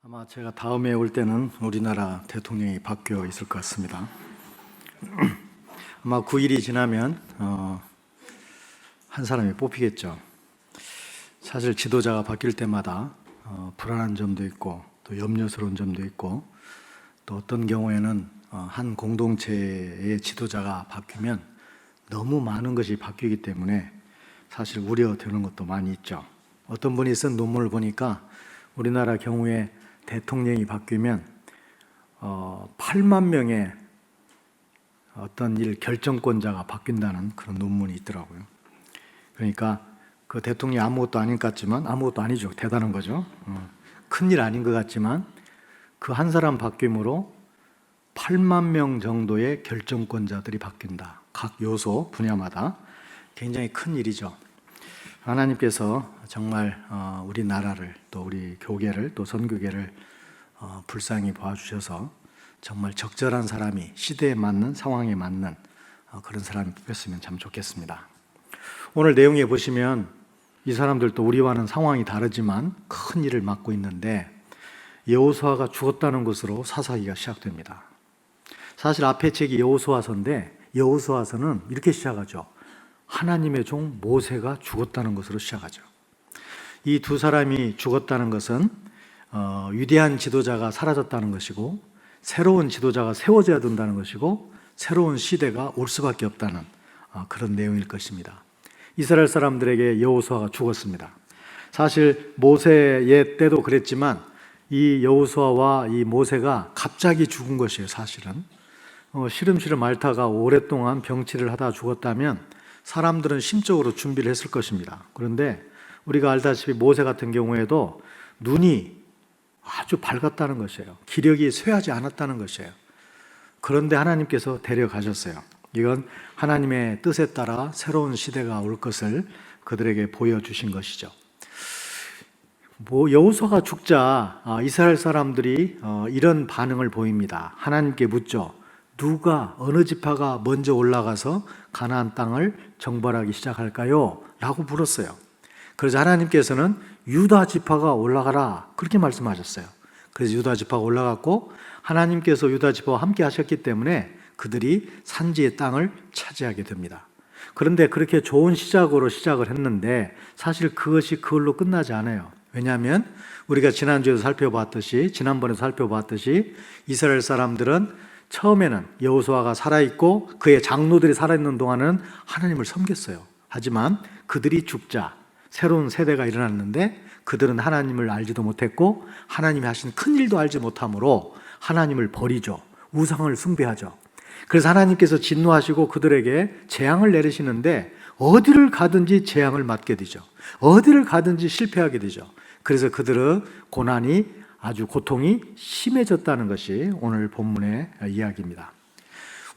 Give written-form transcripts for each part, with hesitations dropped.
아마 제가 다음에 올 때는 우리나라 대통령이 바뀌어 있을 것 같습니다. 아마 9일이 지나면 한 사람이 뽑히겠죠. 사실 지도자가 바뀔 때마다 불안한 점도 있고 또 염려스러운 점도 있고 또 어떤 경우에는 한 공동체의 지도자가 바뀌면 너무 많은 것이 바뀌기 때문에 사실 우려되는 것도 많이 있죠. 어떤 분이 쓴 논문을 보니까 우리나라 경우에 대통령이 바뀌면 8만 명의 어떤 일 결정권자가 바뀐다는 그런 논문이 있더라고요. 그러니까 그 대통령이 아무것도 아닌 것 같지만 아무것도 아니죠. 대단한 거죠. 큰일 아닌 것 같지만 그 한 사람 바뀜으로 8만 명 정도의 결정권자들이 바뀐다. 각 요소 분야마다 굉장히 큰 일이죠. 하나님께서 정말 우리나라를 또 우리 교계를 또 선교계를 불쌍히 봐주셔서 정말 적절한 사람이 시대에 맞는 상황에 맞는 그런 사람이 뽑혔으면 참 좋겠습니다. 오늘 내용에 보시면 이 사람들도 우리와는 상황이 다르지만 큰 일을 맡고 있는데 여호수아가 죽었다는 것으로 사사기가 시작됩니다. 사실 앞에 책이 여호수아서인데 여호수아서는 이렇게 시작하죠. 하나님의 종 모세가 죽었다는 것으로 시작하죠. 이 두 사람이 죽었다는 것은 위대한 지도자가 사라졌다는 것이고 새로운 지도자가 세워져야 된다는 것이고 새로운 시대가 올 수밖에 없다는 그런 내용일 것입니다. 이스라엘 사람들에게 여호수아가 죽었습니다. 사실 모세의 때도 그랬지만 이 여호수아와 이 모세가 갑자기 죽은 것이에요. 사실은 시름시름 앓다가 오랫동안 병치를 하다 죽었다면 사람들은 심적으로 준비를 했을 것입니다. 그런데 우리가 알다시피 모세 같은 경우에도 눈이 아주 밝았다는 것이에요. 기력이 쇠하지 않았다는 것이에요. 그런데 하나님께서 데려가셨어요. 이건 하나님의 뜻에 따라 새로운 시대가 올 것을 그들에게 보여주신 것이죠. 여호수아가 죽자 이스라엘 사람들이 이런 반응을 보입니다. 하나님께 묻죠. 누가 어느 지파가 먼저 올라가서 가나안 땅을 정벌하기 시작할까요? 라고 물었어요. 그래서 하나님께서는 유다 지파가 올라가라 그렇게 말씀하셨어요. 그래서 유다 지파가 올라갔고 하나님께서 유다 지파와 함께 하셨기 때문에 그들이 산지의 땅을 차지하게 됩니다. 그런데 그렇게 좋은 시작으로 시작을 했는데 사실 그것이 그걸로 끝나지 않아요. 왜냐하면 우리가 지난번에도 살펴봤듯이 이스라엘 사람들은 처음에는 여호수아가 살아있고 그의 장로들이 살아있는 동안은 하나님을 섬겼어요. 하지만 그들이 죽자 새로운 세대가 일어났는데 그들은 하나님을 알지도 못했고 하나님이 하신 큰 일도 알지 못하므로 하나님을 버리죠. 우상을 숭배하죠. 그래서 하나님께서 진노하시고 그들에게 재앙을 내리시는데 어디를 가든지 재앙을 맞게 되죠. 어디를 가든지 실패하게 되죠. 그래서 그들의 고통이 심해졌다는 것이 오늘 본문의 이야기입니다.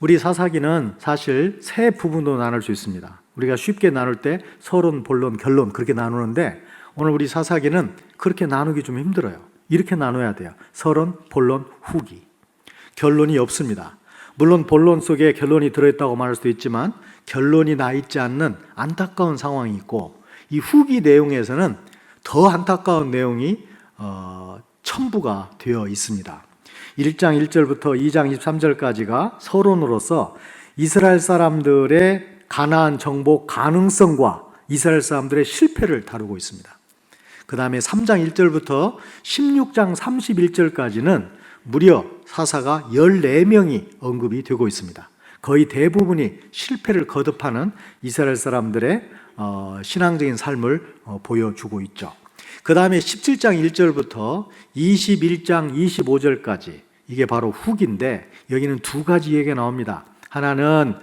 우리 사사기는 사실 세 부분으로 나눌 수 있습니다. 우리가 쉽게 나눌 때 서론, 본론, 결론 그렇게 나누는데 오늘 우리 사사기는 그렇게 나누기 좀 힘들어요. 이렇게 나눠야 돼요. 서론, 본론, 후기. 결론이 없습니다. 물론 본론 속에 결론이 들어있다고 말할 수도 있지만 결론이 나 있지 않는 안타까운 상황이 있고 이 후기 내용에서는 더 안타까운 내용이 첨부가 되어 있습니다. 1장 1절부터 2장 23절까지가 서론으로서 이스라엘 사람들의 가나안 정복 가능성과 이스라엘 사람들의 실패를 다루고 있습니다. 그 다음에 3장 1절부터 16장 31절까지는 무려 사사가 14명이 언급이 되고 있습니다. 거의 대부분이 실패를 거듭하는 이스라엘 사람들의 신앙적인 삶을 보여주고 있죠. 그 다음에 17장 1절부터 21장 25절까지 이게 바로 후기인데 여기는 두 가지 얘기가 나옵니다. 하나는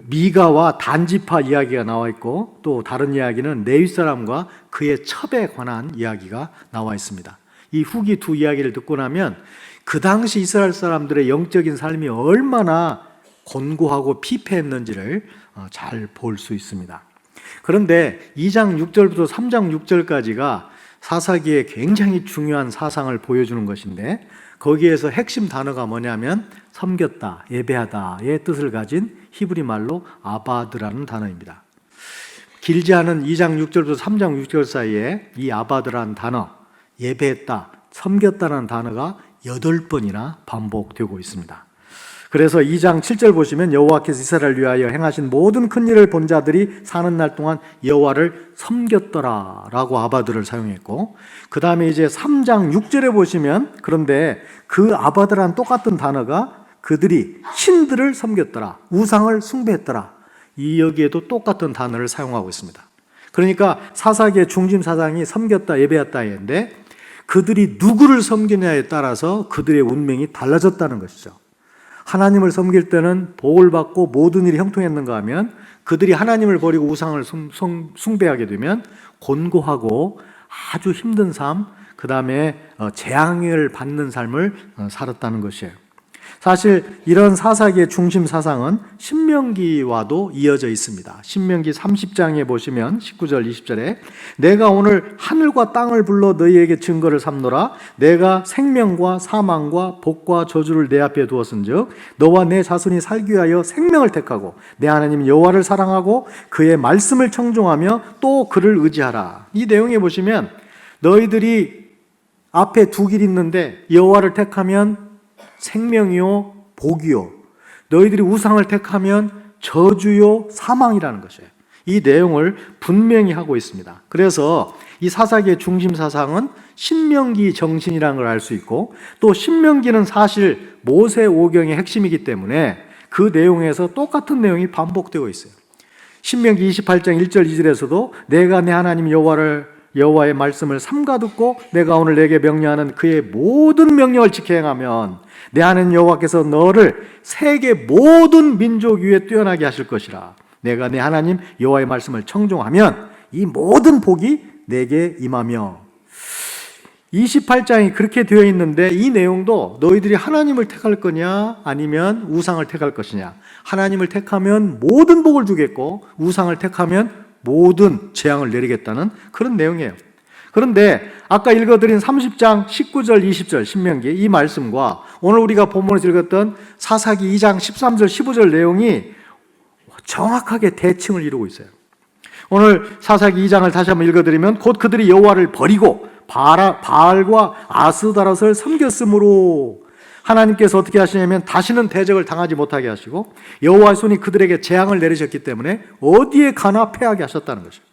미가와 단지파 이야기가 나와 있고 또 다른 이야기는 레위 사람과 그의 첩에 관한 이야기가 나와 있습니다. 이 후기 두 이야기를 듣고 나면 그 당시 이스라엘 사람들의 영적인 삶이 얼마나 곤고하고 피폐했는지를 잘 볼 수 있습니다. 그런데 2장 6절부터 3장 6절까지가 사사기에 굉장히 중요한 사상을 보여주는 것인데 거기에서 핵심 단어가 뭐냐면 섬겼다, 예배하다의 뜻을 가진 히브리 말로 아바드라는 단어입니다. 길지 않은 2장 6절부터 3장 6절 사이에 이 아바드라는 단어, 예배했다, 섬겼다는 단어가 8번이나 반복되고 있습니다. 그래서 2장 7절 보시면 여호와께서 이스라엘을 위하여 행하신 모든 큰 일을 본 자들이 사는 날 동안 여호와를 섬겼더라 라고 아바드를 사용했고, 그 다음에 이제 3장 6절에 보시면 그런데 그 아바드라는 똑같은 단어가 그들이 신들을 섬겼더라, 우상을 숭배했더라, 이 여기에도 똑같은 단어를 사용하고 있습니다. 그러니까 사사기의 중심 사상이 섬겼다, 예배했다 했는데 그들이 누구를 섬기냐에 따라서 그들의 운명이 달라졌다는 것이죠. 하나님을 섬길 때는 복을 받고 모든 일이 형통했는가 하면, 그들이 하나님을 버리고 우상을 숭배하게 되면 곤고하고 아주 힘든 삶, 그 다음에 재앙을 받는 삶을 살았다는 것이에요. 사실 이런 사사기의 중심 사상은 신명기와도 이어져 있습니다. 신명기 30장에 보시면 19절 20절에 내가 오늘 하늘과 땅을 불러 너희에게 증거를 삼노라. 내가 생명과 사망과 복과 저주를 내 앞에 두었은즉 너와 내 자손이 살기 위하여 생명을 택하고 내 하나님 여호와를 사랑하고 그의 말씀을 청종하며 또 그를 의지하라. 이 내용에 보시면 너희들이 앞에 두 길이 있는데 여호와를 택하면 생명이요 복이요, 너희들이 우상을 택하면 저주요 사망이라는 것이에요. 이 내용을 분명히 하고 있습니다. 그래서 이 사사기의 중심 사상은 신명기 정신이라는 걸 알 수 있고, 또 신명기는 사실 모세 오경의 핵심이기 때문에 그 내용에서 똑같은 내용이 반복되고 있어요. 신명기 28장 1절 2절에서도 내가 내 하나님 여호와의 말씀을 삼가 듣고 내가 오늘 내게 명령하는 그의 모든 명령을 지켜 행하면 내 하나님 여호와께서 너를 세계 모든 민족 위에 뛰어나게 하실 것이라. 내가 내 하나님 여호와의 말씀을 청종하면 이 모든 복이 내게 임하며. 28장이 그렇게 되어 있는데 이 내용도 너희들이 하나님을 택할 거냐 아니면 우상을 택할 것이냐. 하나님을 택하면 모든 복을 주겠고 우상을 택하면 모든 재앙을 내리겠다는 그런 내용이에요. 그런데 아까 읽어드린 30장 19절 20절 신명기 이 말씀과 오늘 우리가 본문에서 읽었던 사사기 2장 13절 15절 내용이 정확하게 대칭을 이루고 있어요. 오늘 사사기 2장을 다시 한번 읽어드리면 곧 그들이 여호와를 버리고 바알과 아스다롯을 섬겼으므로 하나님께서 어떻게 하시냐면 다시는 대적을 당하지 못하게 하시고 여호와의 손이 그들에게 재앙을 내리셨기 때문에 어디에 가나 패하게 하셨다는 것이죠.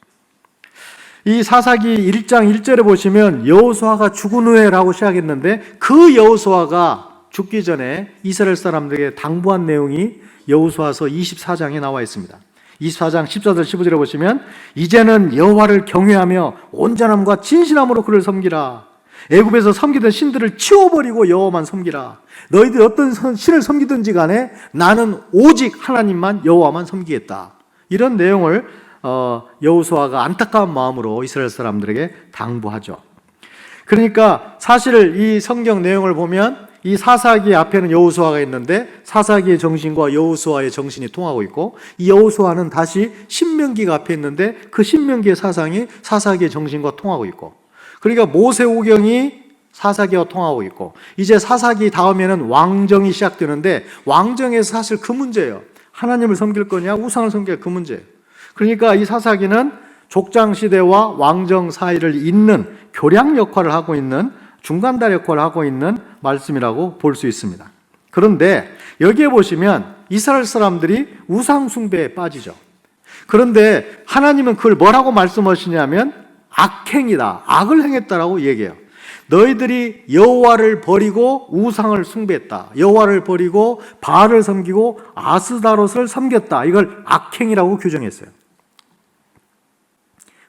이 사사기 1장 1절에 보시면 여호수아가 죽은 후에라고 시작했는데 그 여호수아가 죽기 전에 이스라엘 사람들에게 당부한 내용이 여호수아서 24장에 나와 있습니다. 24장 14절 15절에 보시면 이제는 여호와를 경외하며 온전함과 진실함으로 그를 섬기라. 애굽에서 섬기던 신들을 치워버리고 여호와만 섬기라. 너희들이 어떤 신을 섬기든지 간에 나는 오직 하나님만 여호와만 섬기겠다. 이런 내용을 여호수아가 안타까운 마음으로 이스라엘 사람들에게 당부하죠. 그러니까 사실 이 성경 내용을 보면 이 사사기 앞에는 여호수아가 있는데 사사기의 정신과 여호수아의 정신이 통하고 있고 이 여호수아는 다시 신명기가 앞에 있는데 그 신명기의 사상이 사사기의 정신과 통하고 있고, 그러니까 모세오경이 사사기와 통하고 있고 이제 사사기 다음에는 왕정이 시작되는데 왕정에서 사실 그 문제예요. 하나님을 섬길 거냐 우상을 섬길 그 문제예요. 그러니까 이 사사기는 족장시대와 왕정 사이를 잇는 교량 역할을 하고 있는 중간달 역할을 하고 있는 말씀이라고 볼 수 있습니다. 그런데 여기에 보시면 이스라엘 사람들이 우상 숭배에 빠지죠. 그런데 하나님은 그걸 뭐라고 말씀하시냐면 악행이다, 악을 행했다라고 얘기해요. 너희들이 여호와를 버리고 우상을 숭배했다, 여호와를 버리고 바알을 섬기고 아스다롯을 섬겼다, 이걸 악행이라고 규정했어요.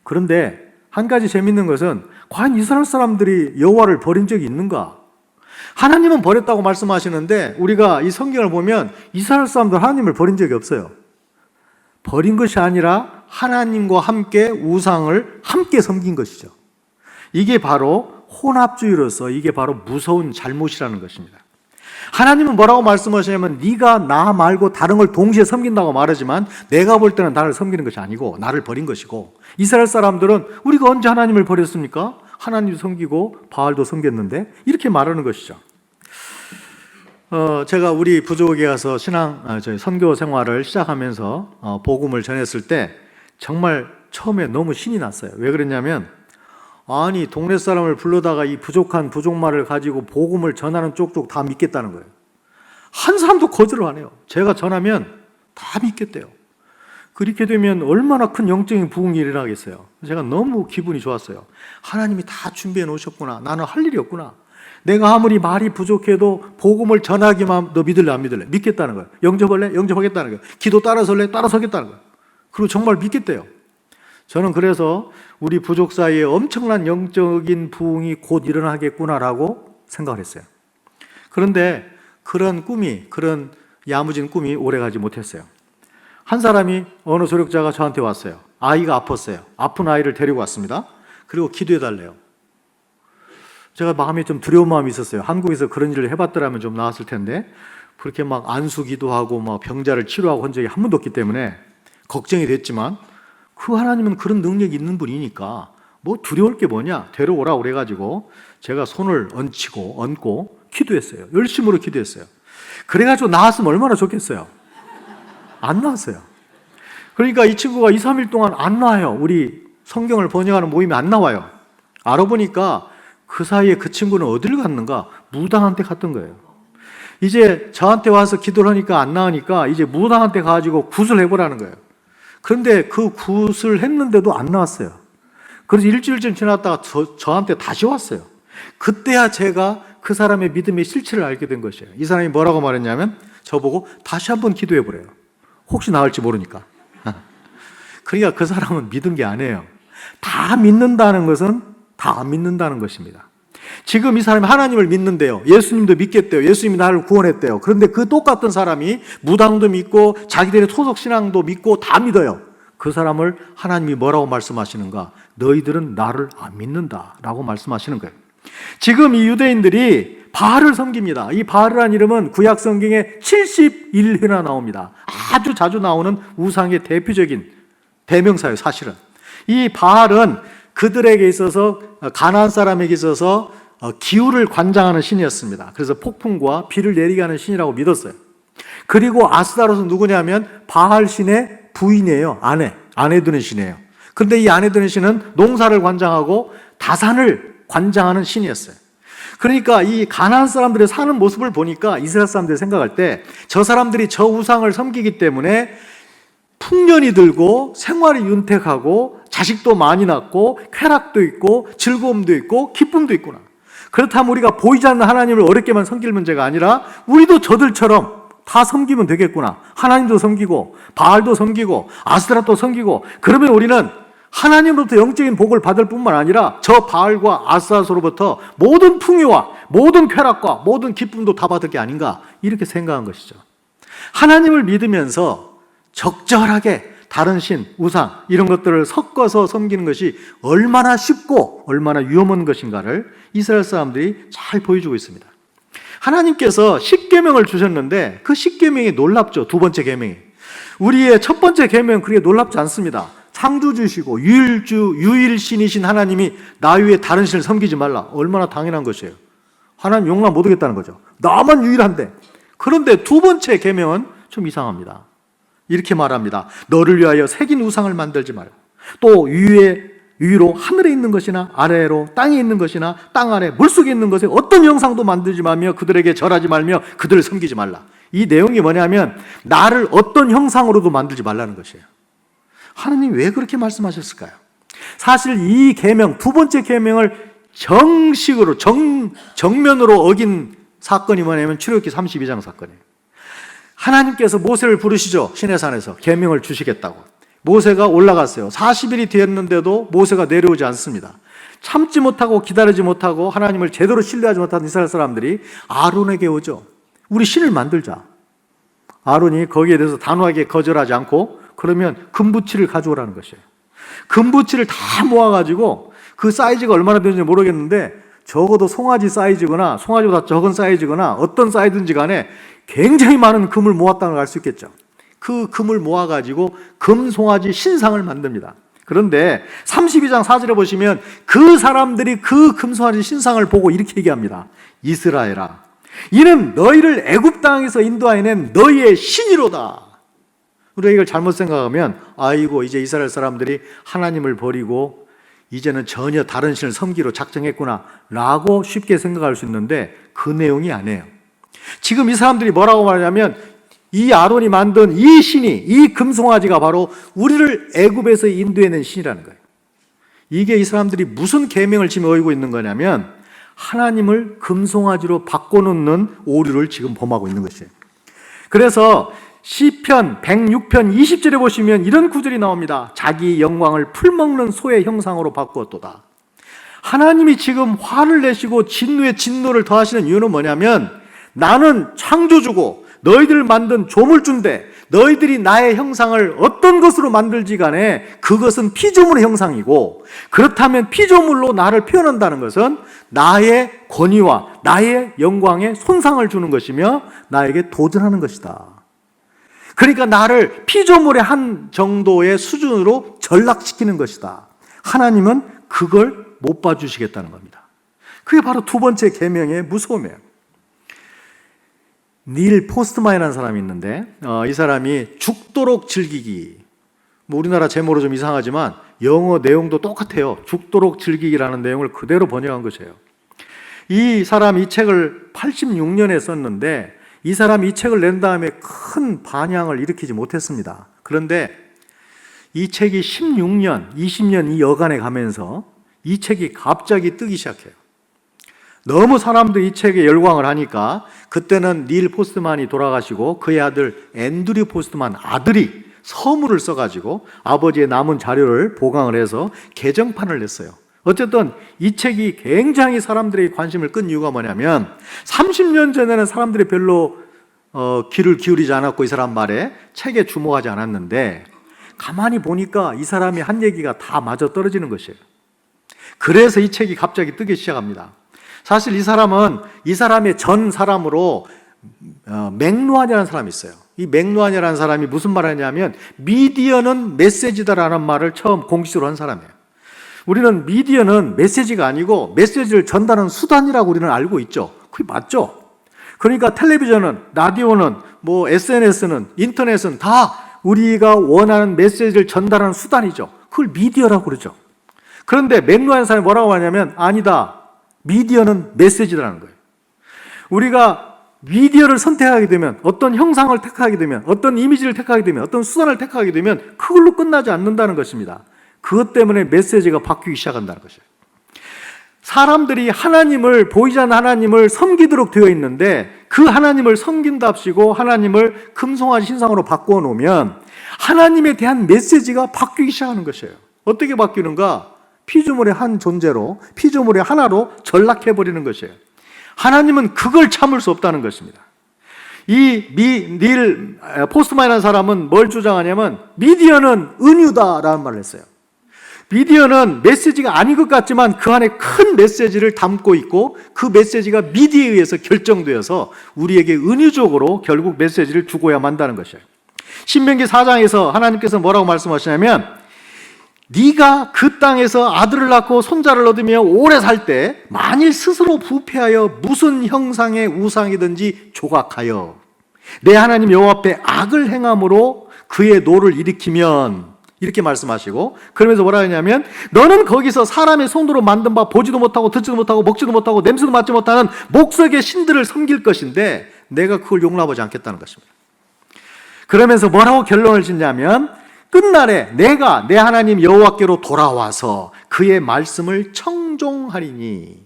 그런데 한 가지 재밌는 것은 과연 이스라엘 사람들이 여호와를 버린 적이 있는가? 하나님은 버렸다고 말씀하시는데 우리가 이 성경을 보면 이스라엘 사람들 하나님을 버린 적이 없어요. 버린 것이 아니라 하나님과 함께 우상을 함께 섬긴 것이죠. 이게 바로 혼합주의로서 이게 바로 무서운 잘못이라는 것입니다. 하나님은 뭐라고 말씀하시냐면 네가 나 말고 다른 걸 동시에 섬긴다고 말하지만 내가 볼 때는 나를 섬기는 것이 아니고 나를 버린 것이고, 이스라엘 사람들은 우리가 언제 하나님을 버렸습니까? 하나님도 섬기고 바알도 섬겼는데 이렇게 말하는 것이죠. 제가 우리 부족에 가서 선교 생활을 시작하면서 복음을 전했을 때 정말 처음에 너무 신이 났어요. 왜 그랬냐면, 아니 동네 사람을 불러다가 이 부족한 부족말을 가지고 복음을 전하는 쪽쪽 다 믿겠다는 거예요. 한 사람도 거절을 안 해요. 제가 전하면 다 믿겠대요. 그렇게 되면 얼마나 큰 영적인 부흥이 일어나겠어요. 제가 너무 기분이 좋았어요. 하나님이 다 준비해 놓으셨구나. 나는 할 일이 없구나. 내가 아무리 말이 부족해도 복음을 전하기만, 너 믿을래 안 믿을래? 믿겠다는 거예요. 영접할래? 영접하겠다는 거예요. 기도 따라설래? 따라서겠다는 거예요. 그리고 정말 믿겠대요. 저는 그래서 우리 부족 사이에 엄청난 영적인 부흥이 곧 일어나겠구나라고 생각을 했어요. 그런데 그런 꿈이, 그런 야무진 꿈이 오래가지 못했어요. 한 사람이, 어느 조력자가 저한테 왔어요. 아이가 아팠어요. 아픈 아이를 데리고 왔습니다. 그리고 기도해달래요. 제가 마음에 좀 두려운 마음이 있었어요. 한국에서 그런 일을 해봤더라면 좀 나았을 텐데, 그렇게 막 안수 기도하고 막 병자를 치료하고 한 적이 한 번도 없기 때문에 걱정이 됐지만, 그 하나님은 그런 능력이 있는 분이니까 뭐 두려울 게 뭐냐, 데려오라 그래가지고 제가 손을 얹고 기도했어요. 열심으로 기도했어요. 그래가지고 나았으면 얼마나 좋겠어요. 안 나왔어요. 그러니까 이 친구가 2, 3일 동안 안 나와요. 우리 성경을 번역하는 모임에 안 나와요. 알아보니까 그 사이에 그 친구는 어디를 갔는가? 무당한테 갔던 거예요. 이제 저한테 와서 기도를 하니까 안 나오니까 이제 무당한테 가가지고 굿을 해보라는 거예요. 그런데 그 굿을 했는데도 안 나왔어요. 그래서 일주일쯤 지났다가 저한테 다시 왔어요. 그때야 제가 그 사람의 믿음의 실체를 알게 된 것이에요. 이 사람이 뭐라고 말했냐면, 저보고 다시 한번 기도해보래요. 혹시 나을지 모르니까. 그러니까 그 사람은 믿은 게 아니에요. 다 믿는다는 것은 다 안 믿는다는 것입니다. 지금 이 사람이 하나님을 믿는데요. 예수님도 믿겠대요. 예수님이 나를 구원했대요. 그런데 그 똑같은 사람이 무당도 믿고 자기들의 토속신앙도 믿고 다 믿어요. 그 사람을 하나님이 뭐라고 말씀하시는가? 너희들은 나를 안 믿는다라고 말씀하시는 거예요. 지금 이 유대인들이 바알을 섬깁니다. 이 바알이라는 이름은 구약 성경에 71회나 나옵니다. 아주 자주 나오는 우상의 대표적인 대명사예요, 사실은. 이 바알은 그들에게 있어서, 가나안 사람에게 있어서 기후를 관장하는 신이었습니다. 그래서 폭풍과 비를 내리게 하는 신이라고 믿었어요. 그리고 아스타롯은 누구냐면 바알 신의 부인이에요. 아내 두는 신이에요. 그런데 이 아내 두는 신은 농사를 관장하고 다산을 관장하는 신이었어요. 그러니까 이 가나안 사람들이 사는 모습을 보니까 이스라엘 사람들이 생각할 때 저 사람들이 저 우상을 섬기기 때문에 풍년이 들고 생활이 윤택하고 자식도 많이 낳고 쾌락도 있고 즐거움도 있고 기쁨도 있구나. 그렇다면 우리가 보이지 않는 하나님을 어렵게만 섬길 문제가 아니라 우리도 저들처럼 다 섬기면 되겠구나. 하나님도 섬기고 바알도 섬기고 아스타롯도 섬기고, 그러면 우리는 하나님으로부터 영적인 복을 받을 뿐만 아니라 저 바알과 아스타롯으로부터 모든 풍요와 모든 쾌락과 모든 기쁨도 다 받을 게 아닌가, 이렇게 생각한 것이죠. 하나님을 믿으면서 적절하게 다른 신, 우상 이런 것들을 섞어서 섬기는 것이 얼마나 쉽고 얼마나 위험한 것인가를 이스라엘 사람들이 잘 보여주고 있습니다. 하나님께서 십계명을 주셨는데 그 십계명이 놀랍죠. 두 번째 계명이. 우리의 첫 번째 계명은 그렇게 놀랍지 않습니다. 창조주시고 유일신이신 하나님이 나 위에 다른 신을 섬기지 말라. 얼마나 당연한 것이에요. 하나님 용납 못하겠다는 거죠. 나만 유일한데. 그런데 두 번째 계명은 좀 이상합니다. 이렇게 말합니다. 너를 위하여 새긴 우상을 만들지 말고, 또 위로 하늘에 있는 것이나 아래로 땅에 있는 것이나 땅 아래 물속에 있는 것에 어떤 형상도 만들지 말며 그들에게 절하지 말며 그들을 섬기지 말라. 이 내용이 뭐냐면 나를 어떤 형상으로도 만들지 말라는 것이에요. 하나님이 왜 그렇게 말씀하셨을까요? 사실 이 계명, 두 번째 계명을 정식으로 정면으로 어긴 사건이 뭐냐면 출애굽기 32장 사건이에요. 하나님께서 모세를 부르시죠. 시내산에서 계명을 주시겠다고. 모세가 올라갔어요. 40일이 되었는데도 모세가 내려오지 않습니다. 참지 못하고 기다리지 못하고 하나님을 제대로 신뢰하지 못한 이스라엘 사람들이 아론에게 오죠. 우리 신을 만들자. 아론이 거기에 대해서 단호하게 거절하지 않고, 그러면 금부치를 가져오라는 것이에요. 금부치를 다 모아가지고 그 사이즈가 얼마나 되는지 모르겠는데 적어도 송아지 사이즈거나 송아지보다 적은 사이즈거나 어떤 사이즈인지 간에 굉장히 많은 금을 모았다는 걸 알 수 있겠죠. 그 금을 모아가지고 금송아지 신상을 만듭니다. 그런데 32장 4절에 보시면 그 사람들이 그 금송아지 신상을 보고 이렇게 얘기합니다. 이스라엘아, 이는 너희를 애굽 땅에서 인도하여 낸 너희의 신이로다. 우리가 이걸 잘못 생각하면 아이고 이제 이스라엘 사람들이 하나님을 버리고 이제는 전혀 다른 신을 섬기로 작정했구나 라고 쉽게 생각할 수 있는데 그 내용이 아니에요. 지금 이 사람들이 뭐라고 말하냐면 이 아론이 만든 이 신이, 이 금송아지가 바로 우리를 애굽에서 인도해낸 신이라는 거예요. 이게 이 사람들이 무슨 계명을 지금 어기고 있는 거냐면 하나님을 금송아지로 바꿔놓는 오류를 지금 범하고 있는 것이에요. 그래서 시편 106편 20절에 보시면 이런 구절이 나옵니다. 자기 영광을 풀먹는 소의 형상으로 바꾸었도다. 하나님이 지금 화를 내시고 진노에 진노를 더하시는 이유는 뭐냐면 나는 창조주고 너희들을 만든 조물주인데 너희들이 나의 형상을 어떤 것으로 만들지 간에 그것은 피조물의 형상이고 그렇다면 피조물로 나를 표현한다는 것은 나의 권위와 나의 영광에 손상을 주는 것이며 나에게 도전하는 것이다. 그러니까 나를 피조물의 한 정도의 수준으로 전락시키는 것이다. 하나님은 그걸 못 봐주시겠다는 겁니다. 그게 바로 두 번째 계명의 무서움이에요. 닐 포스트만이라는 사람이 있는데 이 사람이 죽도록 즐기기, 뭐 우리나라 제목으로 좀 이상하지만 영어 내용도 똑같아요. 죽도록 즐기기라는 내용을 그대로 번역한 것이에요. 이 사람이 이 책을 86년에 썼는데 이 사람이 이 책을 낸 다음에 큰 반향을 일으키지 못했습니다. 그런데 이 책이 16년, 20년 이 여간에 가면서 이 책이 갑자기 뜨기 시작해요. 너무 사람들이 이 책에 열광을 하니까 그때는 닐 포스트만이 돌아가시고 그의 아들 앤드류 포스트만 아들이 서문을 써가지고 아버지의 남은 자료를 보강을 해서 개정판을 냈어요. 어쨌든 이 책이 굉장히 사람들의 관심을 끈 이유가 뭐냐면 30년 전에는 사람들이 별로 귀를 기울이지 않았고 이 사람 말에 책에 주목하지 않았는데 가만히 보니까 이 사람이 한 얘기가 다 맞아 떨어지는 것이에요. 그래서 이 책이 갑자기 뜨기 시작합니다. 사실 이 사람은 이 사람의 전 사람으로 맥루하냐라는 사람이 있어요. 이 맥루하냐라는 사람이 무슨 말을 하냐면 미디어는 메시지다라는 말을 처음 공식으로 한 사람이에요. 우리는 미디어는 메시지가 아니고 메시지를 전달하는 수단이라고 우리는 알고 있죠. 그게 맞죠. 그러니까 텔레비전은, 라디오는, 뭐 SNS는, 인터넷은 다 우리가 원하는 메시지를 전달하는 수단이죠. 그걸 미디어라고 그러죠. 그런데 맥루하는 사람이 뭐라고 하냐면 아니다. 미디어는 메시지라는 거예요. 우리가 미디어를 선택하게 되면, 어떤 형상을 택하게 되면, 어떤 이미지를 택하게 되면, 어떤 수단을 택하게 되면 그걸로 끝나지 않는다는 것입니다. 그것 때문에 메시지가 바뀌기 시작한다는 것이에요. 사람들이 하나님을, 보이지 않는 하나님을 섬기도록 되어 있는데 그 하나님을 섬긴답시고 하나님을 금송아지 신상으로 바꾸어 놓으면 하나님에 대한 메시지가 바뀌기 시작하는 것이에요. 어떻게 바뀌는가? 피조물의 한 존재로, 피조물의 하나로 전락해버리는 것이에요. 하나님은 그걸 참을 수 없다는 것입니다. 닐 포스트만이라는 사람은 뭘 주장하냐면 미디어는 은유다라는 말을 했어요. 미디어는 메시지가 아닌 것 같지만 그 안에 큰 메시지를 담고 있고 그 메시지가 미디어에 의해서 결정되어서 우리에게 은유적으로 결국 메시지를 주고야 만다는 것이에요. 신명기 4장에서 하나님께서 뭐라고 말씀하시냐면 네가 그 땅에서 아들을 낳고 손자를 얻으며 오래 살 때 만일 스스로 부패하여 무슨 형상의 우상이든지 조각하여 내 하나님 여호와 앞에 악을 행함으로 그의 노를 일으키면, 이렇게 말씀하시고 그러면서 뭐라 하냐면 너는 거기서 사람의 손으로 만든 바 보지도 못하고 듣지도 못하고 먹지도 못하고 냄새도 맡지 못하는 목석의 신들을 섬길 것인데 내가 그걸 용납하지 않겠다는 것입니다. 그러면서 뭐라고 결론을 짓냐면 끝날에 내가 내 하나님 여호와께로 돌아와서 그의 말씀을 청종하리니.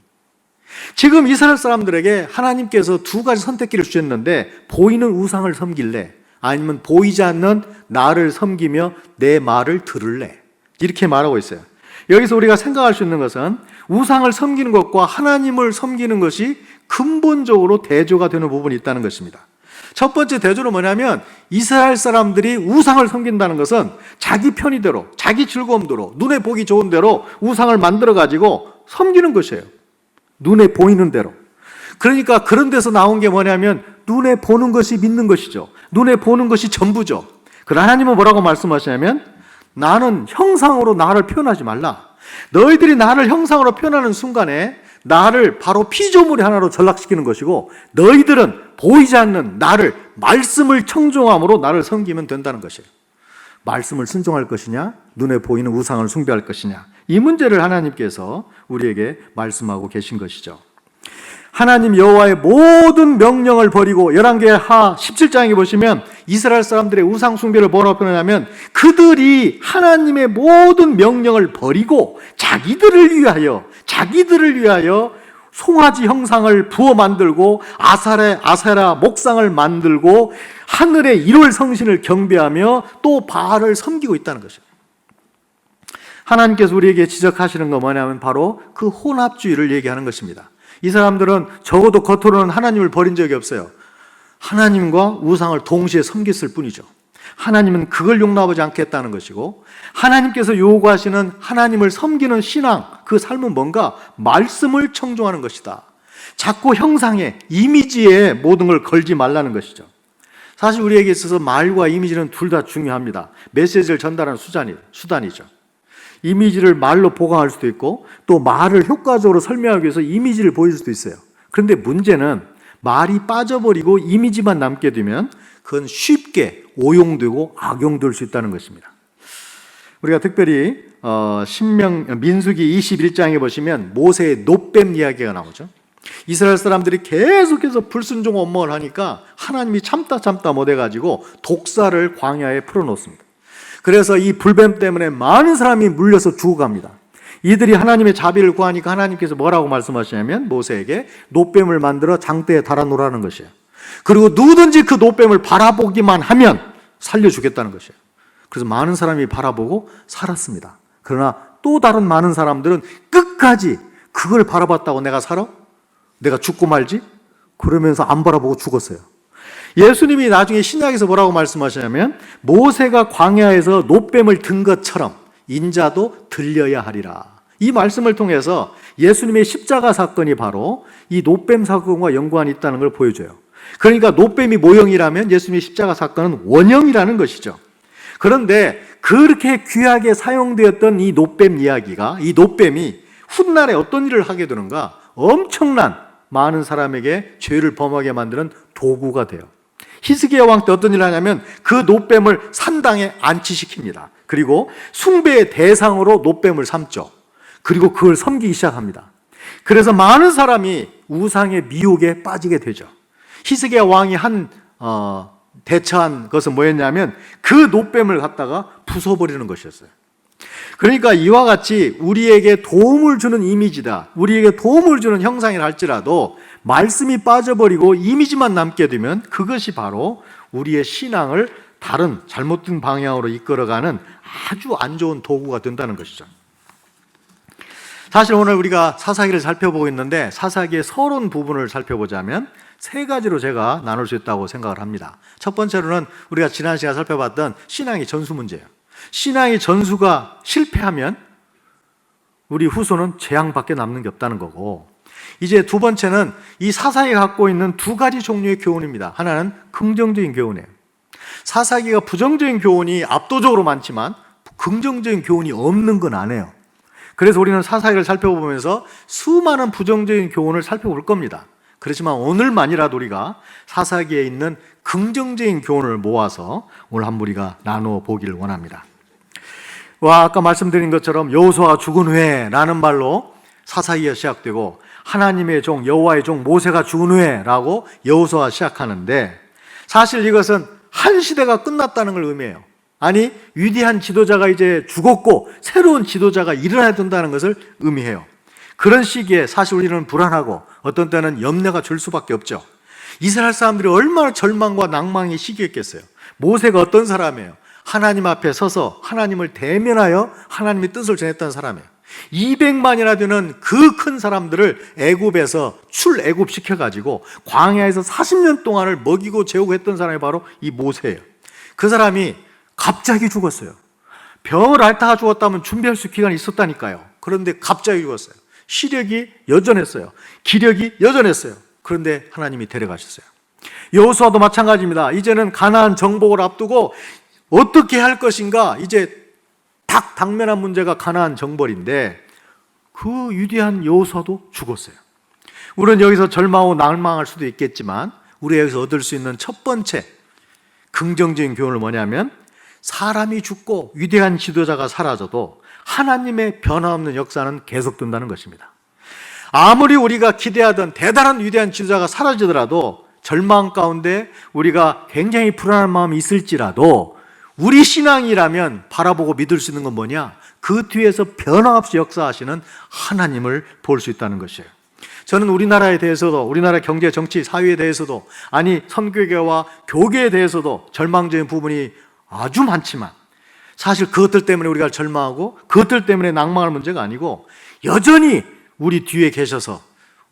지금 이스라엘 사람들에게 하나님께서 두 가지 선택기를 주셨는데 보이는 우상을 섬길래 아니면 보이지 않는 나를 섬기며 내 말을 들을래, 이렇게 말하고 있어요. 여기서 우리가 생각할 수 있는 것은 우상을 섬기는 것과 하나님을 섬기는 것이 근본적으로 대조가 되는 부분이 있다는 것입니다. 첫 번째 대조는 뭐냐면 이스라엘 사람들이 우상을 섬긴다는 것은 자기 편의대로, 자기 즐거움대로, 눈에 보기 좋은 대로 우상을 만들어 가지고 섬기는 것이에요. 눈에 보이는 대로. 그러니까 그런 데서 나온 게 뭐냐면 눈에 보는 것이 믿는 것이죠. 눈에 보는 것이 전부죠. 그러나 하나님은 뭐라고 말씀하시냐면 나는 형상으로 나를 표현하지 말라. 너희들이 나를 형상으로 표현하는 순간에 나를 바로 피조물의 하나로 전락시키는 것이고 너희들은 보이지 않는 나를, 말씀을 청종함으로 나를 섬기면 된다는 것이에요. 말씀을 순종할 것이냐, 눈에 보이는 우상을 숭배할 것이냐, 이 문제를 하나님께서 우리에게 말씀하고 계신 것이죠. 하나님 여호와의 모든 명령을 버리고, 열왕기하 17장에 보시면 이스라엘 사람들의 우상 숭배를 뭐라고 표현하냐면, 그들이 하나님의 모든 명령을 버리고 자기들을 위하여 송아지 형상을 부어 만들고 아세라 목상을 만들고 하늘의 일월 성신을 경배하며 또 바알을 섬기고 있다는 것이에요. 하나님께서 우리에게 지적하시는 건 뭐냐면 바로 그 혼합주의를 얘기하는 것입니다. 이 사람들은 적어도 겉으로는 하나님을 버린 적이 없어요. 하나님과 우상을 동시에 섬겼을 뿐이죠. 하나님은 그걸 용납하지 않겠다는 것이고, 하나님께서 요구하시는 하나님을 섬기는 신앙, 그 삶은 뭔가 말씀을 청종하는 것이다. 자꾸 형상에, 이미지에 모든 걸 걸지 말라는 것이죠. 사실 우리에게 있어서 말과 이미지는 둘 다 중요합니다. 메시지를 전달하는 수단이죠. 이미지를 말로 보강할 수도 있고, 또 말을 효과적으로 설명하기 위해서 이미지를 보여줄 수도 있어요. 그런데 문제는 말이 빠져버리고 이미지만 남게 되면 그건 쉽게 오용되고 악용될 수 있다는 것입니다. 우리가 특별히 민수기 21장에 보시면 모세의 놋뱀 이야기가 나오죠. 이스라엘 사람들이 계속해서 불순종 업무를 하니까 하나님이 참다 못해가지고 독사를 광야에 풀어놓습니다. 그래서 이 불뱀 때문에 많은 사람이 물려서 죽어갑니다. 이들이 하나님의 자비를 구하니까 하나님께서 뭐라고 말씀하시냐면 모세에게 놋뱀을 만들어 장대에 달아놓으라는 것이에요. 그리고 누구든지 그 놋뱀을 바라보기만 하면 살려주겠다는 것이에요. 그래서 많은 사람이 바라보고 살았습니다. 그러나 또 다른 많은 사람들은 끝까지 그걸 바라봤다고 내가 살아? 내가 죽고 말지? 그러면서 안 바라보고 죽었어요. 예수님이 나중에 신약에서 뭐라고 말씀하시냐면 모세가 광야에서 놋뱀을 든 것처럼 인자도 들려야 하리라. 이 말씀을 통해서 예수님의 십자가 사건이 바로 이 놋뱀 사건과 연관이 있다는 걸 보여줘요. 그러니까 놋뱀이 모형이라면 예수님의 십자가 사건은 원형이라는 것이죠. 그런데 그렇게 귀하게 사용되었던 이 놋뱀 이야기가, 이 놋뱀이 훗날에 어떤 일을 하게 되는가? 엄청난 많은 사람에게 죄를 범하게 만드는 도구가 돼요. 히스기야 왕 때 어떤 일을 하냐면 그 놋뱀을 산당에 안치시킵니다. 그리고 숭배의 대상으로 놋뱀을 삼죠. 그리고 그걸 섬기기 시작합니다. 그래서 많은 사람이 우상의 미혹에 빠지게 되죠. 히스기야 왕이 대처한 것은 뭐였냐면 그 놋뱀을 갖다가 부숴버리는 것이었어요. 그러니까 이와 같이 우리에게 도움을 주는 이미지다, 우리에게 도움을 주는 형상이라 할지라도 말씀이 빠져버리고 이미지만 남게 되면 그것이 바로 우리의 신앙을 다른 잘못된 방향으로 이끌어가는 아주 안 좋은 도구가 된다는 것이죠. 사실 오늘 우리가 사사기를 살펴보고 있는데 사사기의 서론 부분을 살펴보자면 세 가지로 제가 나눌 수 있다고 생각을 합니다. 첫 번째로는 우리가 지난 시간에 살펴봤던 신앙의 전수 문제예요. 신앙의 전수가 실패하면 우리 후손은 재앙밖에 남는 게 없다는 거고, 이제 두 번째는 이 사사기가 갖고 있는 두 가지 종류의 교훈입니다. 하나는 긍정적인 교훈이에요. 사사기가 부정적인 교훈이 압도적으로 많지만 긍정적인 교훈이 없는 건 아니에요. 그래서 우리는 사사기를 살펴보면서 수많은 부정적인 교훈을 살펴볼 겁니다. 그렇지만 오늘만이라도 우리가 사사기에 있는 긍정적인 교훈을 모아서 오늘 한번 우리가 나누어 보기를 원합니다. 아까 말씀드린 것처럼 여호수아가 죽은 후에라는 말로 사사기가 시작되고, 하나님의 종 여호와의 종 모세가 죽은 후에라고 여호수아가 시작하는데, 사실 이것은 한 시대가 끝났다는 걸 의미해요. 아니, 위대한 지도자가 이제 죽었고 새로운 지도자가 일어나야 된다는 것을 의미해요. 그런 시기에 사실 우리는 불안하고 어떤 때는 염려가 줄 수밖에 없죠. 이스라엘 사람들이 얼마나 절망과 낭망의 시기였겠어요. 모세가 어떤 사람이에요? 하나님 앞에 서서 하나님을 대면하여 하나님의 뜻을 전했던 사람이에요. 200만이나 되는 그 큰 사람들을 애굽에서 출애굽시켜가지고 광야에서 40년 동안을 먹이고 재우고 했던 사람이 바로 이 모세예요. 그 사람이 갑자기 죽었어요. 병을 앓다가 죽었다면 준비할 수 기간이 있었다니까요. 그런데 갑자기 죽었어요. 시력이 여전했어요. 기력이 여전했어요. 그런데 하나님이 데려가셨어요. 여호수아도 마찬가지입니다. 이제는 가나안 정복을 앞두고 어떻게 할 것인가, 이제 딱 당면한 문제가 가나안 정벌인데 그 위대한 여호수아도 죽었어요. 우리는 여기서 절망하고 낭망할 수도 있겠지만 우리가 여기서 얻을 수 있는 첫 번째 긍정적인 교훈은 뭐냐면 사람이 죽고 위대한 지도자가 사라져도 하나님의 변화없는 역사는 계속된다는 것입니다. 아무리 우리가 기대하던 대단한 위대한 지도자가 사라지더라도 절망 가운데 우리가 굉장히 불안한 마음이 있을지라도 우리 신앙이라면 바라보고 믿을 수 있는 건 뭐냐? 그 뒤에서 변함없이 역사하시는 하나님을 볼 수 있다는 것이에요. 저는 우리나라에 대해서도, 우리나라 경제, 정치, 사회에 대해서도, 아니 선교계와 교계에 대해서도 절망적인 부분이 아주 많지만 사실 그것들 때문에 우리가 절망하고 그것들 때문에 낭망할 문제가 아니고 여전히 우리 뒤에 계셔서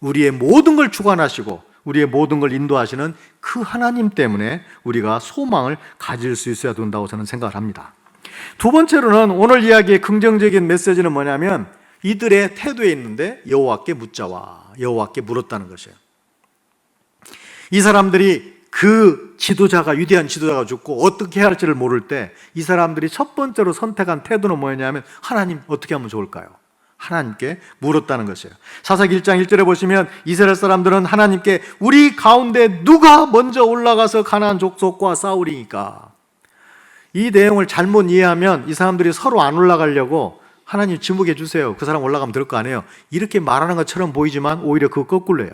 우리의 모든 걸 주관하시고 우리의 모든 걸 인도하시는 그 하나님 때문에 우리가 소망을 가질 수 있어야 된다고 저는 생각을 합니다. 두 번째로는 오늘 이야기의 긍정적인 메시지는 뭐냐면 이들의 태도에 있는데 여호와께 묻자와 여호와께 물었다는 것이에요. 이 사람들이 그 지도자가, 위대한 지도자가 죽고 어떻게 해야 할지를 모를 때 이 사람들이 첫 번째로 선택한 태도는 뭐냐면 하나님 어떻게 하면 좋을까요? 하나님께 물었다는 것이에요. 사사기 1장 1절에 보시면 이스라엘 사람들은 하나님께 우리 가운데 누가 먼저 올라가서 가나안 족속과 싸우리니까. 이 내용을 잘못 이해하면 이 사람들이 서로 안 올라가려고 하나님 지목해 주세요. 그 사람 올라가면 될 거 아니에요. 이렇게 말하는 것처럼 보이지만 오히려 그거 거꾸로예요.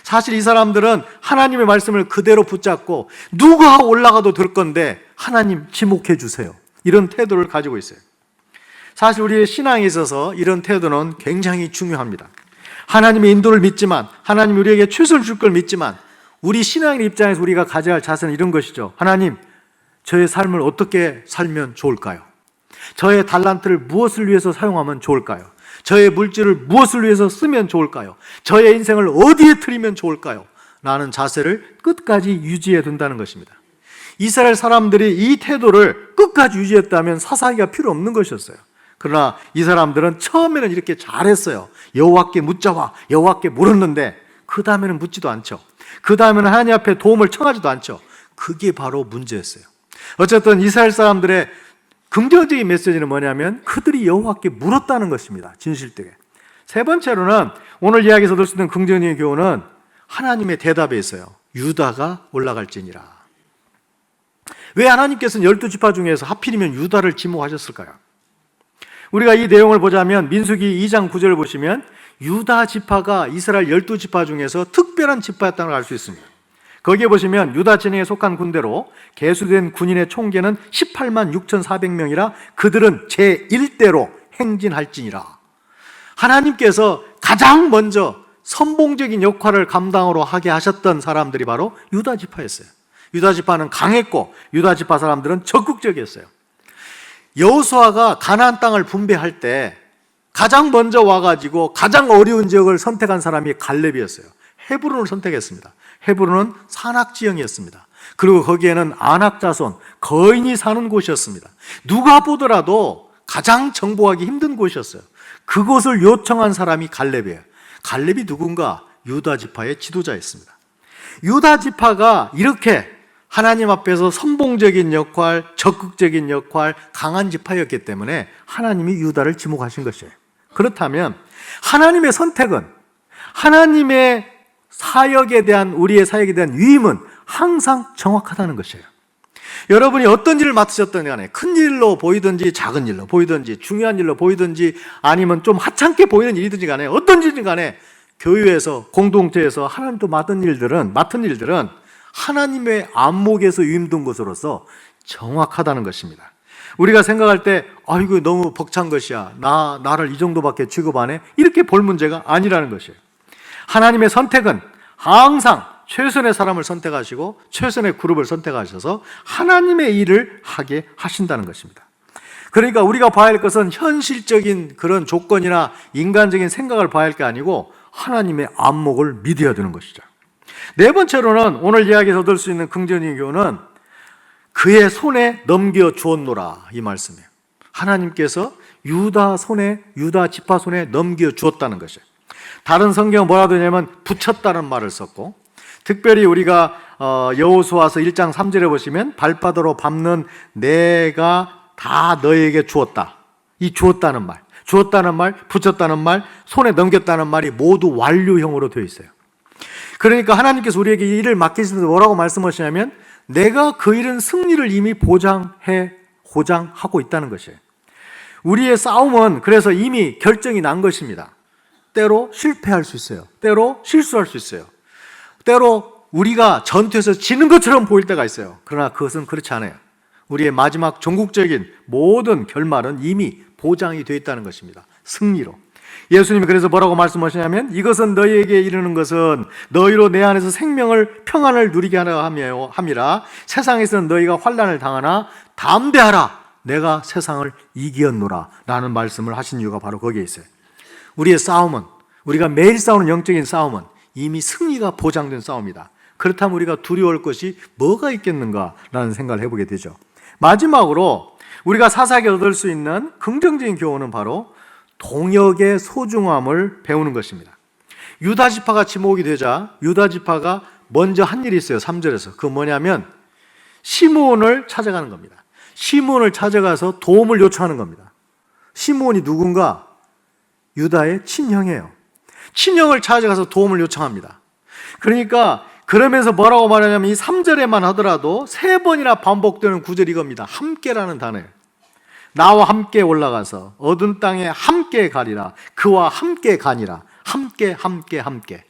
사실 이 사람들은 하나님의 말씀을 그대로 붙잡고 누가 올라가도 될 건데 하나님 지목해 주세요. 이런 태도를 가지고 있어요. 사실 우리의 신앙에 있어서 이런 태도는 굉장히 중요합니다. 하나님의 인도를 믿지만, 하나님 우리에게 최선을 줄 걸 믿지만 우리 신앙의 입장에서 우리가 가져야 할 자세는 이런 것이죠. 하나님, 저의 삶을 어떻게 살면 좋을까요? 저의 달란트를 무엇을 위해서 사용하면 좋을까요? 저의 물질을 무엇을 위해서 쓰면 좋을까요? 저의 인생을 어디에 드리면 좋을까요? 라는 자세를 끝까지 유지해야 된다는 것입니다. 이스라엘 사람들이 이 태도를 끝까지 유지했다면 사사기가 필요 없는 것이었어요. 그러나 이 사람들은 처음에는 이렇게 잘했어요. 여호와께 묻자와 여호와께 물었는데 그 다음에는 묻지도 않죠. 그 다음에는 하나님 앞에 도움을 청하지도 않죠. 그게 바로 문제였어요. 어쨌든 이스라엘 사람들의 긍정적인 메시지는 뭐냐면 그들이 여호와께 물었다는 것입니다. 진실되게. 세 번째로는 오늘 이야기에서 얻을 수 있는 긍정적인 교훈은 하나님의 대답에 있어요. 유다가 올라갈지니라. 왜 하나님께서는 12지파 중에서 하필이면 유다를 지목하셨을까요? 우리가 이 내용을 보자면 민수기 2장 9절을 보시면 유다 지파가 이스라엘 12지파 중에서 특별한 지파였다는 걸 알 수 있습니다. 거기에 보시면 유다 진영에 속한 군대로 계수된 군인의 총계는 18만 6,400명이라 그들은 제1대로 행진할지니라. 하나님께서 가장 먼저 선봉적인 역할을 감당으로 하게 하셨던 사람들이 바로 유다 지파였어요. 유다 지파는 강했고 유다 지파 사람들은 적극적이었어요. 여호수아가 가나안 땅을 분배할 때 가장 먼저 와가지고 가장 어려운 지역을 선택한 사람이 갈렙이었어요. 헤브론을 선택했습니다. 헤브론은 산악 지형이었습니다. 그리고 거기에는 아낙 자손, 거인이 사는 곳이었습니다. 누가 보더라도 가장 정복하기 힘든 곳이었어요. 그곳을 요청한 사람이 갈렙이에요. 갈렙이 누군가? 유다 지파의 지도자였습니다. 유다 지파가 이렇게 하나님 앞에서 선봉적인 역할, 적극적인 역할, 강한 지파였기 때문에 하나님이 유다를 지목하신 것이에요. 그렇다면 하나님의 선택은, 하나님의 사역에 대한, 우리의 사역에 대한 위임은 항상 정확하다는 것이에요. 여러분이 어떤 일을 맡으셨든 간에 큰 일로 보이든지 작은 일로 보이든지 중요한 일로 보이든지 아니면 좀 하찮게 보이는 일이든지 간에 어떤 일이든 간에 교회에서, 공동체에서 하나님도 맡은 일들은 하나님의 안목에서 유임된 것으로서 정확하다는 것입니다. 우리가 생각할 때 이거 너무 벅찬 것이야, 나를 이 정도밖에 취급 안 해, 이렇게 볼 문제가 아니라는 것이에요. 하나님의 선택은 항상 최선의 사람을 선택하시고 최선의 그룹을 선택하셔서 하나님의 일을 하게 하신다는 것입니다. 그러니까 우리가 봐야 할 것은 현실적인 그런 조건이나 인간적인 생각을 봐야 할 게 아니고 하나님의 안목을 믿어야 되는 것이죠. 네 번째로는 오늘 이야기에서 얻을 수 있는 긍정적인 교훈은 그의 손에 넘겨 주었노라, 이 말씀이에요. 하나님께서 유다 지파 손에 넘겨 주었다는 것이에요. 다른 성경은 뭐라고 하냐면 붙였다는 말을 썼고, 특별히 우리가 여호수아서 1장 3절에 보시면 발바닥으로 밟는 내가 다 너에게 주었다. 이 주었다는 말, 붙였다는 말, 손에 넘겼다는 말이 모두 완료형으로 되어 있어요. 그러니까 하나님께서 우리에게 이 일을 맡기시면서 뭐라고 말씀하시냐면 내가 그 일은 승리를 이미 보장해 보장하고 있다는 것이에요. 우리의 싸움은 그래서 이미 결정이 난 것입니다. 때로 실패할 수 있어요. 때로 실수할 수 있어요. 때로 우리가 전투에서 지는 것처럼 보일 때가 있어요. 그러나 그것은 그렇지 않아요. 우리의 마지막 종국적인 모든 결말은 이미 보장이 되어 있다는 것입니다. 승리로. 예수님이 그래서 뭐라고 말씀하시냐면 이것은 너희에게 이르는 것은 너희로 내 안에서 생명을 평안을 누리게 하려 함이라. 세상에서는 너희가 환난을 당하나 담대하라. 내가 세상을 이기었노라 라는 말씀을 하신 이유가 바로 거기에 있어요. 우리의 싸움은, 우리가 매일 싸우는 영적인 싸움은 이미 승리가 보장된 싸움이다. 그렇다면 우리가 두려워할 것이 뭐가 있겠는가라는 생각을 해보게 되죠. 마지막으로 우리가 사사기 얻을 수 있는 긍정적인 교훈은 바로 동역의 소중함을 배우는 것입니다. 유다지파가 지목이 되자 유다지파가 먼저 한 일이 있어요. 3절에서. 그건 뭐냐면 시므온을 찾아가는 겁니다. 시므온을 찾아가서 도움을 요청하는 겁니다. 시므온이 누군가? 유다의 친형이에요. 친형을 찾아가서 도움을 요청합니다. 그러니까 그러면서 뭐라고 말하냐면 이 3절에만 하더라도 3번이나 반복되는 구절이 이겁니다. 함께라는 단어예요. 나와 함께 올라가서 얻은 땅에 함께 가리라. 그와 함께 가니라. 함께.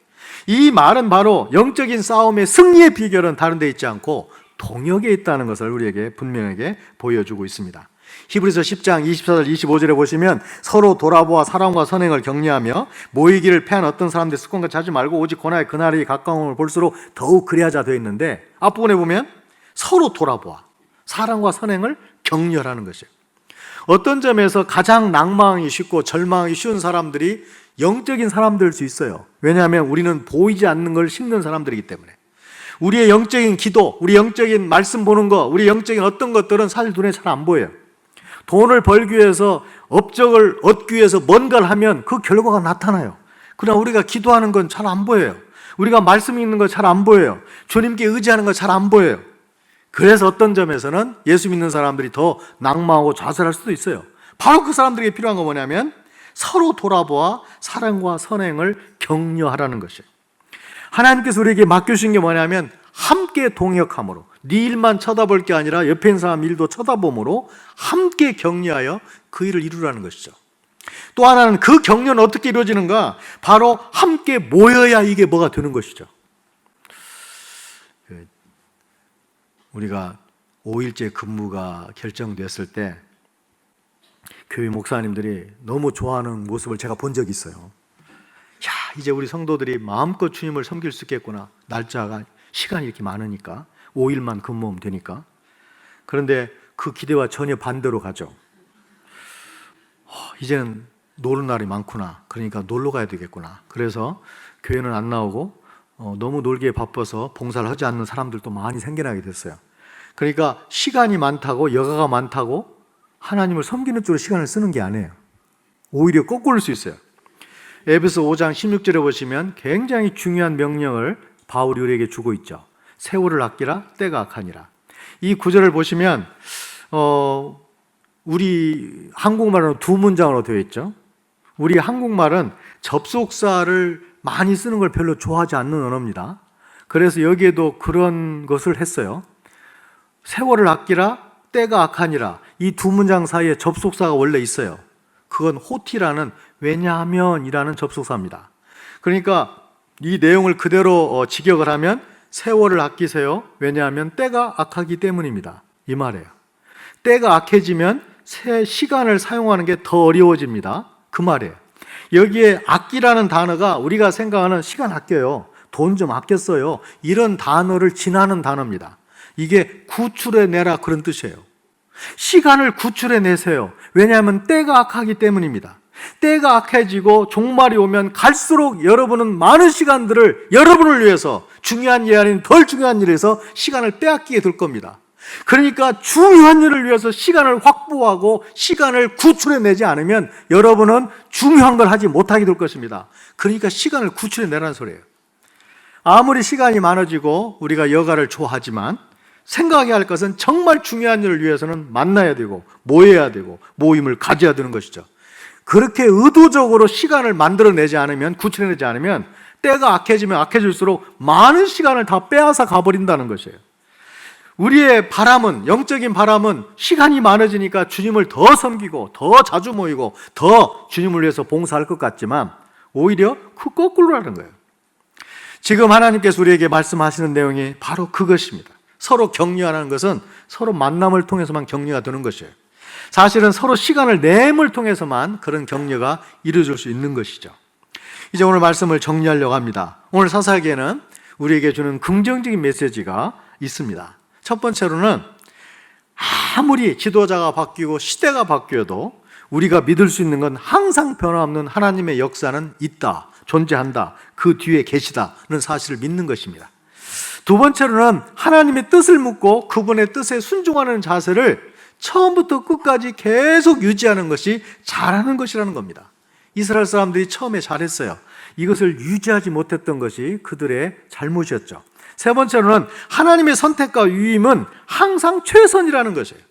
이 말은 바로 영적인 싸움의 승리의 비결은 다른 데 있지 않고 동역에 있다는 것을 우리에게 분명하게 보여주고 있습니다. 히브리서 10장 24절 25절에 보시면 서로 돌아보아 사랑과 선행을 격려하며 모이기를 패한 어떤 사람들 습관과 자지 말고 오직 고난의 그날이 가까움을 볼수록 더욱 그리하자 되어 있는데 앞부분에 보면 서로 돌아보아 사랑과 선행을 격려하는 것이에요. 어떤 점에서 가장 낭망이 쉽고 절망이 쉬운 사람들이 영적인 사람들일 수 있어요. 왜냐하면 우리는 보이지 않는 걸 심는 사람들이기 때문에. 우리의 영적인 기도, 우리 영적인 말씀 보는 거, 우리 영적인 어떤 것들은 사실 눈에 잘 안 보여요. 돈을 벌기 위해서, 업적을 얻기 위해서 뭔가를 하면 그 결과가 나타나요. 그러나 우리가 기도하는 건 잘 안 보여요. 우리가 말씀 읽는 거 잘 안 보여요. 주님께 의지하는 거 잘 안 보여요. 그래서 어떤 점에서는 예수 믿는 사람들이 더 낙망하고 좌절할 수도 있어요. 바로 그 사람들에게 필요한 건 뭐냐면 서로 돌아보아 사랑과 선행을 격려하라는 것이에요. 하나님께서 우리에게 맡겨주신 게 뭐냐면 함께 동역함으로 네 일만 쳐다볼 게 아니라 옆에 있는 사람 일도 쳐다봄으로 함께 격려하여 그 일을 이루라는 것이죠. 또 하나는 그 격려는 어떻게 이루어지는가? 바로 함께 모여야 이게 뭐가 되는 것이죠. 우리가 5일째 근무가 결정됐을 때 교회 목사님들이 너무 좋아하는 모습을 제가 본 적이 있어요. 야, 이제 우리 성도들이 마음껏 주님을 섬길 수 있겠구나. 날짜가 시간이 이렇게 많으니까 5일만 근무하면 되니까. 그런데 그 기대와 전혀 반대로 가죠. 이제는 노는 날이 많구나. 그러니까 놀러 가야 되겠구나. 그래서 교회는 안 나오고 너무 놀기에 바빠서 봉사를 하지 않는 사람들도 많이 생겨나게 됐어요. 그러니까 시간이 많다고, 여가가 많다고 하나님을 섬기는 쪽으로 시간을 쓰는 게 아니에요. 오히려 거꾸로일 수 있어요. 에베소 5장 16절에 보시면 굉장히 중요한 명령을 바울이 우리에게 주고 있죠. 세월을 아끼라 때가 악하니라. 이 구절을 보시면 우리 한국말은 두 문장으로 되어 있죠. 우리 한국말은 접속사를 많이 쓰는 걸 별로 좋아하지 않는 언어입니다. 그래서 여기에도 그런 것을 했어요. 세월을 아끼라 때가 악하니라. 이 두 문장 사이에 접속사가 원래 있어요. 그건 호티라는 왜냐하면이라는 접속사입니다. 그러니까 이 내용을 그대로 직역을 하면 세월을 아끼세요. 왜냐하면 때가 악하기 때문입니다. 이 말이에요. 때가 악해지면 새 시간을 사용하는 게 더 어려워집니다. 그 말이에요. 여기에 아끼라는 단어가 우리가 생각하는 시간 아껴요, 돈 좀 아껴 써요, 이런 단어를 지나는 단어입니다. 이게 구출해내라 그런 뜻이에요. 시간을 구출해내세요. 왜냐하면 때가 악하기 때문입니다. 때가 악해지고 종말이 오면 갈수록 여러분은 많은 시간들을 여러분을 위해서 중요한 일 아닌 덜 중요한 일에서 시간을 빼앗기게 될 겁니다. 그러니까 중요한 일을 위해서 시간을 확보하고 시간을 구출해내지 않으면 여러분은 중요한 걸 하지 못하게 될 것입니다. 그러니까 시간을 구출해내라는 소리예요. 아무리 시간이 많아지고 우리가 여가를 좋아하지만 생각해야 할 것은 정말 중요한 일을 위해서는 만나야 되고 모여야 되고 모임을 가져야 되는 것이죠. 그렇게 의도적으로 시간을 만들어내지 않으면, 구출해내지 않으면 때가 악해지면 악해질수록 많은 시간을 다 빼앗아 가버린다는 것이에요. 우리의 바람은, 영적인 바람은 시간이 많아지니까 주님을 더 섬기고 더 자주 모이고 더 주님을 위해서 봉사할 것 같지만 오히려 그 거꾸로라는 거예요. 지금 하나님께서 우리에게 말씀하시는 내용이 바로 그것입니다. 서로 격려하는 것은 서로 만남을 통해서만 격려가 되는 것이에요. 사실은 서로 시간을 내음을 통해서만 그런 격려가 이루어질 수 있는 것이죠. 이제 오늘 말씀을 정리하려고 합니다. 오늘 사사기에는 우리에게 주는 긍정적인 메시지가 있습니다. 첫 번째로는 아무리 지도자가 바뀌고 시대가 바뀌어도 우리가 믿을 수 있는 건 항상 변화없는 하나님의 역사는 있다, 존재한다, 그 뒤에 계시다는 사실을 믿는 것입니다. 두 번째로는 하나님의 뜻을 묻고 그분의 뜻에 순종하는 자세를 처음부터 끝까지 계속 유지하는 것이 잘하는 것이라는 겁니다. 이스라엘 사람들이 처음에 잘했어요. 이것을 유지하지 못했던 것이 그들의 잘못이었죠. 세 번째로는 하나님의 선택과 위임은 항상 최선이라는 것이에요.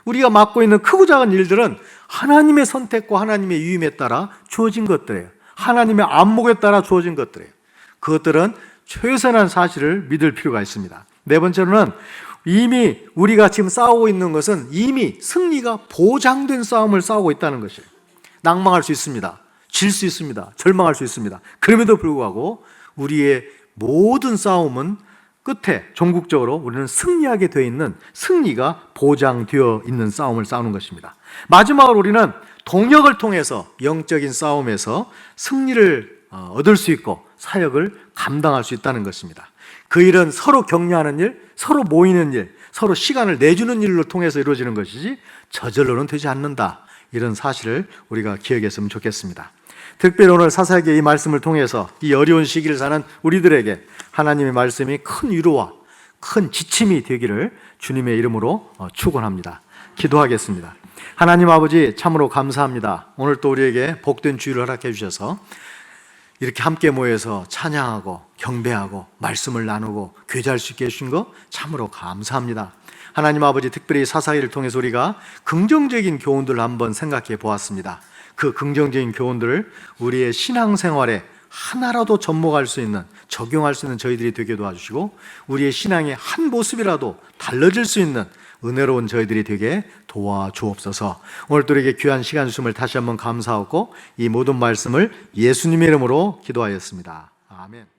우리가 맡고 있는 크고 작은 일들은 하나님의 선택과 하나님의 위임에 따라 주어진 것들이에요. 하나님의 안목에 따라 주어진 것들이에요. 그것들은 최선한 사실을 믿을 필요가 있습니다. 네 번째로는 이미 우리가 지금 싸우고 있는 것은 이미 승리가 보장된 싸움을 싸우고 있다는 것이에요. 낭망할 수 있습니다. 질 수 있습니다. 절망할 수 있습니다. 그럼에도 불구하고 우리의 모든 싸움은 끝에 종국적으로 우리는 승리하게 되어 있는, 승리가 보장되어 있는 싸움을 싸우는 것입니다. 마지막으로 우리는 동역을 통해서 영적인 싸움에서 승리를 얻을 수 있고 사역을 감당할 수 있다는 것입니다. 그 일은 서로 격려하는 일, 서로 모이는 일, 서로 시간을 내주는 일로 통해서 이루어지는 것이지 저절로는 되지 않는다. 이런 사실을 우리가 기억했으면 좋겠습니다. 특별히 오늘 사사기의 이 말씀을 통해서 이 어려운 시기를 사는 우리들에게 하나님의 말씀이 큰 위로와 큰 지침이 되기를 주님의 이름으로 축원합니다. 기도하겠습니다. 하나님 아버지, 참으로 감사합니다. 오늘 또 우리에게 복된 주일을 허락해 주셔서 이렇게 함께 모여서 찬양하고 경배하고 말씀을 나누고 교제할 수 있게 해주신 것 참으로 감사합니다. 하나님 아버지, 특별히 사사기를 통해서 우리가 긍정적인 교훈들을 한번 생각해 보았습니다. 그 긍정적인 교훈들을 우리의 신앙생활에 하나라도 접목할 수 있는, 적용할 수 있는 저희들이 되게 도와주시고 우리의 신앙의 한 모습이라도 달라질 수 있는 은혜로운 저희들이 되게 도와주옵소서. 오늘 또 우리에게 귀한 시간 주심을 다시 한번 감사하고 이 모든 말씀을 예수님의 이름으로 기도하였습니다. 아멘.